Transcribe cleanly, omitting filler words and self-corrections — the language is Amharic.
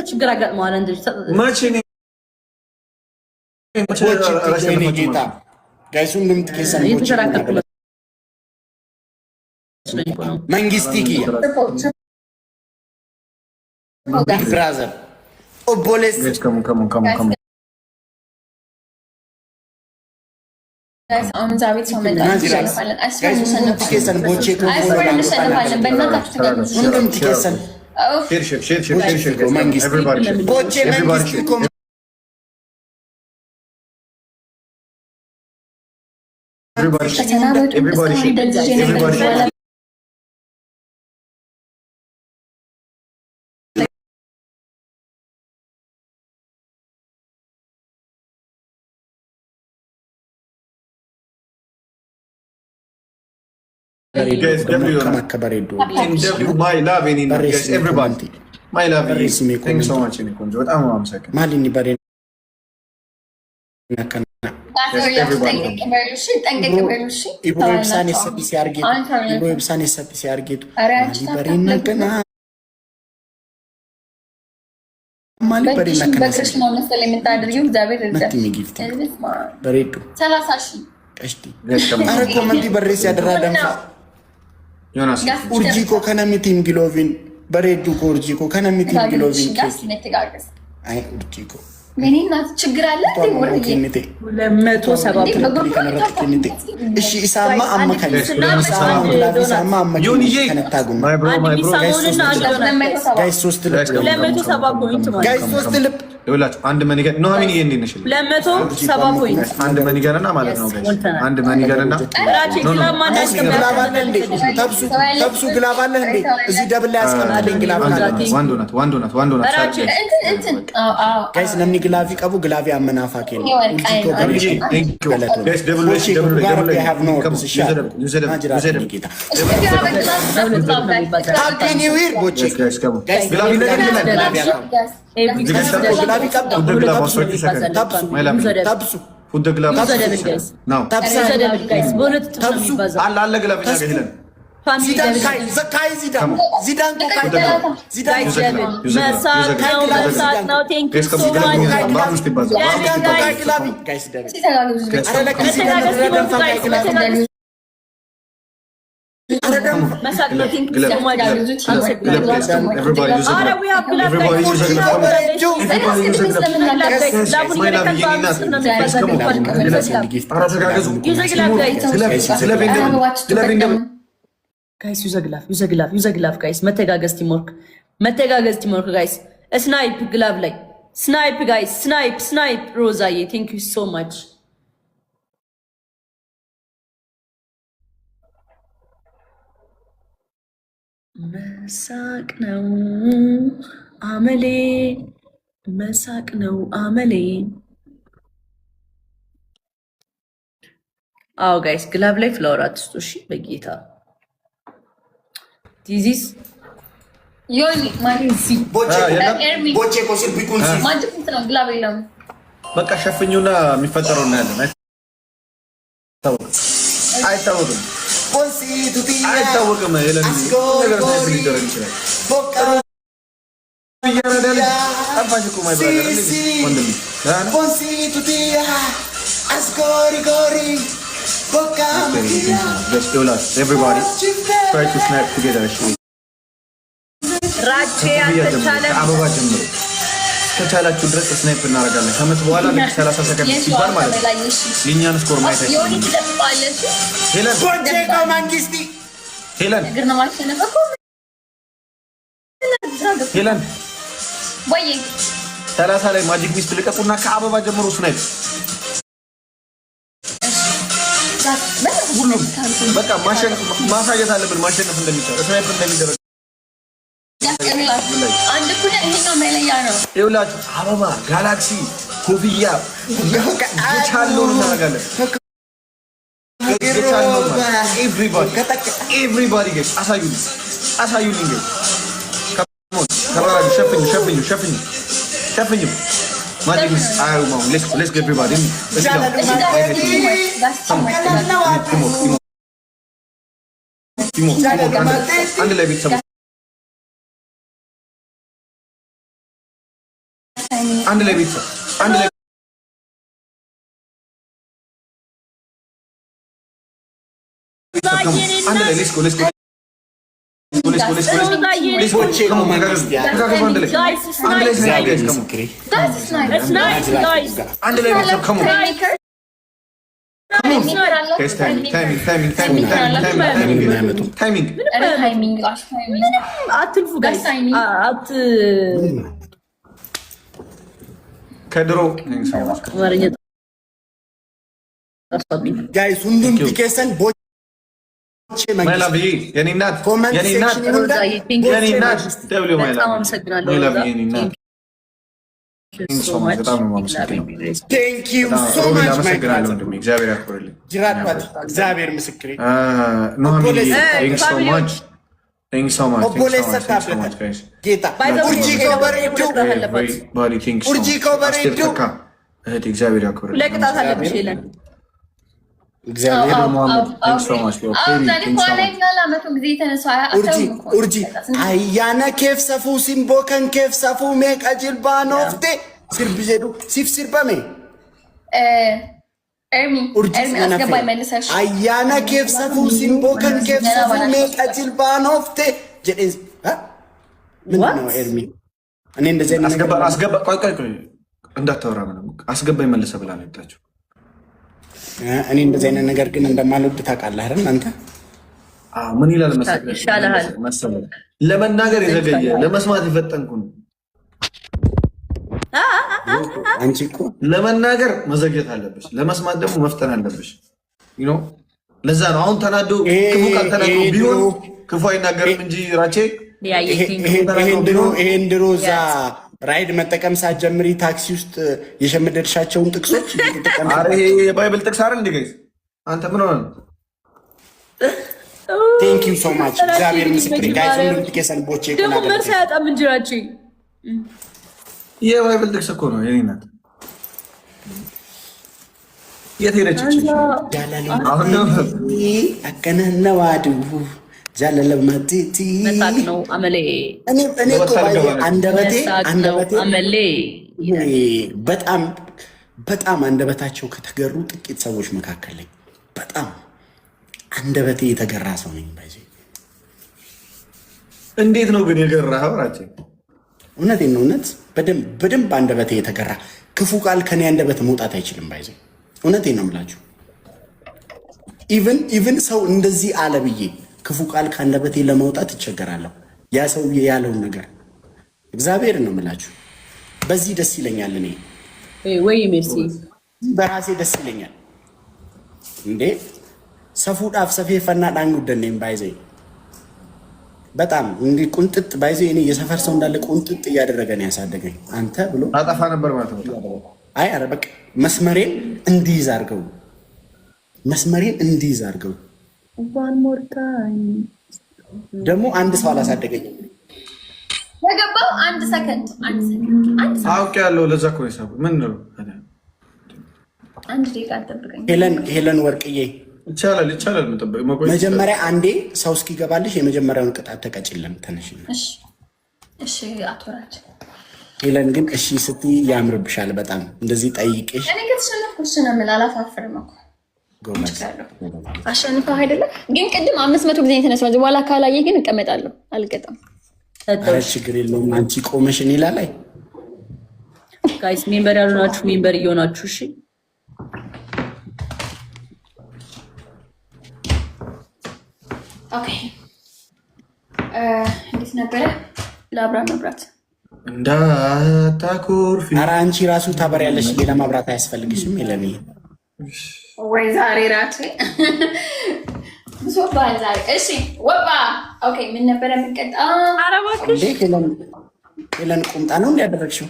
ችግር አጋጥመዋል እንደዚህ መቼ ነው ጌታ ጋይሱ እንደምትከሰን መንግስቲ ኪያ ቢግ ብራዘር ኦቦሌስ guys on David so many everybody guys, my love in guys, everybody. My love is thanks so much in Kunjo. I'm second. Malini bare Ibrahim Sani sabisi argetu. Ibrahim Sani sabisi argetu. Mali bare nakana. Mali bare nakana. በክርስቶስ መሰለ የምታደርጊው እግዚአብሔር ይርዳሽ። በሬቱ 30,000 ቀሽቲ አረ ኮመንት በሬስ ያደራደምፋ ዮናስ ኡርጂኮ ከነሚቲም ግሎቪን በሬዱ ኡርጂኮ ከነሚቲም ግሎቪን አይ ኡርጂኮ ምንና ችግር አለ ወርዬ 270 እሺ ኢሳማ አመካኝ ኢሳማ አመካኝ ከነታጉ ጋይስ 3 ልብ 270 ፖይንት ማለት ጋይስ 3 ልብ ይኸውላችሁ አንድ መኒገር ነው አሚን ይሄ እንዴት ነሽ 270 ፖይንት አንድ መኒገርና ማለት ነው ጋይስ አንድ መኒገርና ራቺ ግላማ ግላባለ እንዴ ተብሱ ግላባለ እንዴ እዚህ ደብል ላይ አስቀምጠልኝ ግላባለ ዋንዶናት እንትን ጋይስ ነምኒ ግላቪ ቀቡ ግላቪ አመናፋኬ ነው ጋይስ ደብል ላይ have no happy new year ቦቼ ጋይስ ግላቪ ታብሱ ፉድ ግላብ ነው ታብሱ አለ ግላብ ያገህለን ዚዳን ዘካይ ዚዳን guys use a glove guys መተጋገዝ ቲምወርክ guys ስናይፕ ግላቭ ላይ ስናይፕ guys ስናይፕ ሮዛዬ thank you so much መሳቅ ነው አመሌ አዎ ጋይስ ግላቭ ላይ ፍላወር አትስጡ እሺ በጌታ ዲዚስ ዮኒ ማንሲ ቦቼ ኮሲል ቢኩንሲ ማጅክ ነው ግላቭ የለም በቃ ሸፍኙና የሚፈጠረው እናያለን አይታወቅም ኮንሲ ቱቲ አይታወቅም የለም ነገር ሳይሆን ሊደረግ ይችላል ቦካ ይያረዳል አባጅኩ ማይ ብራዘር ወንድም ኮንሲ ቱቲ አስጎሪ ቦካ let's do that everybody try to snap together ራቼ ያተቻለ አበባ ጀምሮ ከቻላችሁ ድረስ ስናይፕ እናደርጋለን ከመት በኋላ 30 ሰከንድ ሲባል ማለት ነው የኛን ስኮር ማየት ዮኒ ትደምጣለሽ ሄለን ቦቼ መንግስቲ ሄለን እግርና ማሽነፍ እኮ ሄለን ወይ 30 ላይ ማጂክ ሚስት ልቀቁና ከአበባ ጀምሮ ስናይፕ ሁሉም በቃ ማሳየት አለብን ማሸነፍ እንደሚቻል ስናይፕ እንደሚደረግ አንድ ኩለ ይሄኛው መለያ ነው ይኸውላችሁ አበባ ጋላክሲ ኮፍያ የቻለውን እናደርጋለን ኤቭሪባዲ ጋይስ አሳዩልኝ ጋይስ ከማራጅ ሸፍኝ ማጂክ አዩማው let's get everybody አንድ ላይ ቤተሰቦች አንድ ላይ ቤተሰብ አንድ ላይ አንድ ላይ ሌትስ ጎ ሌትስ ጎ ከድሮ ጋይስ ሁሉም ቢከሰን እግዚአብሔር ምስክሬ ኡርጂ አያነ ኬፍ ሰፉ ሲምቦ ከን ኬፍ ሰፉ ሜቅ አጅልባ ኖፍቴ ሲርብ ጀዱ ሲፍ ሲርበሜ አያነ ኬፍ ሰፉ ሲምቦ ከን ኬፍ ሰፉ ሜቅ አጅልባ ኖፍቴ ጀዴን ምንድን ነው ኤርሚ? እኔ እንደዚህ አስገባ ቆይ እንዳታወራ ምንም አስገባ ይመልሰ ብላ ነው የመጣችው። እኔ እንደዚህ አይነት ነገር ግን እንደማልወድ ታውቃለህ አይደል አንተ? ምን ይላል መሰለህ ለመናገር የዘገየ ለመስማት የፈጠንኩ ነው። አንቺ እኮ ለመናገር መዘግየት አለብሽ፣ ለመስማት ደግሞ መፍጠን አለብሽ። ለዛ ነው አሁን ተናዶ ክፉ ቃል ተናግሮ ቢሆን ክፉ አይናገርም እንጂ ራቼ ይሄን ድሮ እዛ ራይድ መጠቀም ሳትጀምሪ ታክሲ ውስጥ የሸመደድሻቸውን ጥቅሶች ይሄ የባይብል ጥቅስ አይደል እንዴ? ጋይስ አንተ ምን ሆነ? ቴንክ ዩ ሶ ማች እግዚአብሔር ምስክሬ። ጋይስ ሁሉም ትከሰን ቦቼ ደግሞ መልስ አያጣም እንጂ ራቼ የባይብል ጥቅስ እኮ ነው የኔ እናት። የት ሄደች? አሁን ነው አከነነዋዱ ጃለለማቲቲ ነው አመሌ እኔ አንደበቴ አመሌ በጣም አንደበታቸው ከተገሩ ጥቂት ሰዎች መካከል ነኝ። በጣም አንደበቴ የተገራ ሰው ነኝ። ባይዚ እንዴት ነው ግን የገራኸው? ራቼ እውነቴን ነው። እውነት በደንብ አንደበቴ የተገራ ክፉ ቃል ከኔ አንደበት መውጣት አይችልም። ባይዚ እውነቴን ነው የምላችሁ። ኢቭን ሰው እንደዚህ አለ ብዬ ክፉ ቃል ከአንደበቴ ለማውጣት ይቸገራለሁ። ያ ሰውዬ ያለውን ነገር እግዚአብሔር ነው የምላችሁ። በዚህ ደስ ይለኛል። እኔ ወይ ሜሲ በራሴ ደስ ይለኛል። እንዴ ሰፉ ዳፍ ሰፌ ፈና ዳንጉ ደነም ባይዘ በጣም እንዲ ቁንጥጥ ባይዘ እኔ የሰፈር ሰው እንዳለ ቁንጥጥ እያደረገ ነው ያሳደገኝ። አንተ ብሎ አጣፋ ነበር ማለት ነው። አይ ኧረ በቃ መስመሬን እንዲይዝ አድርገው one more time ደግሞ አንድ ሰው አላሳደገኝም። የገባው አንድ ሰከንድ አውቅ ያለው ለዛ እኮ ነው። ምን ነው አንድ ደቂቃ አጠብቀኝ። ሄለን ወርቅዬ ይቻላል መጠበቅ። መጀመሪያ አንዴ ሰው እስኪገባልሽ የመጀመሪያውን ቅጣት ተቀጭልን ተነሽ። እሺ አቶራች ሄለን ግን እሺ ስትይ ያምርብሻል በጣም እንደዚህ ጠይቅሽ። እኔ ከተሸነፍኩ እሺ ነው የምልህ፣ አላፋፍርም እኮ አሸንፈህ አይደለም። ግን ቅድም 500 ጊዜ የተነሳው እዚህ በኋላ ካላየህ ግን እቀመጣለሁ፣ አልቀጣም። ችግር የለውም አንቺ ቆመሽ እኔ ላይ ጋይስ ሜምበር ያልሆናችሁ ሜምበር እየሆናችሁ እሺ። ኦኬ እንዴት ነበረ ለአብራ መብራት እንዳታኮርፊ? ኧረ አንቺ ራሱ ታበሪያለሽ፣ ሌላ ማብራት አያስፈልግሽም። የለም ወይ ዛሬ ራሴ ሶባን ዛሬ እሺ ወባ ኦኬ ምን ነበረ የምንቀጣው? ኧረ እባክሽ ሄለን ቁምጣ ነው እንዲያደረግሽው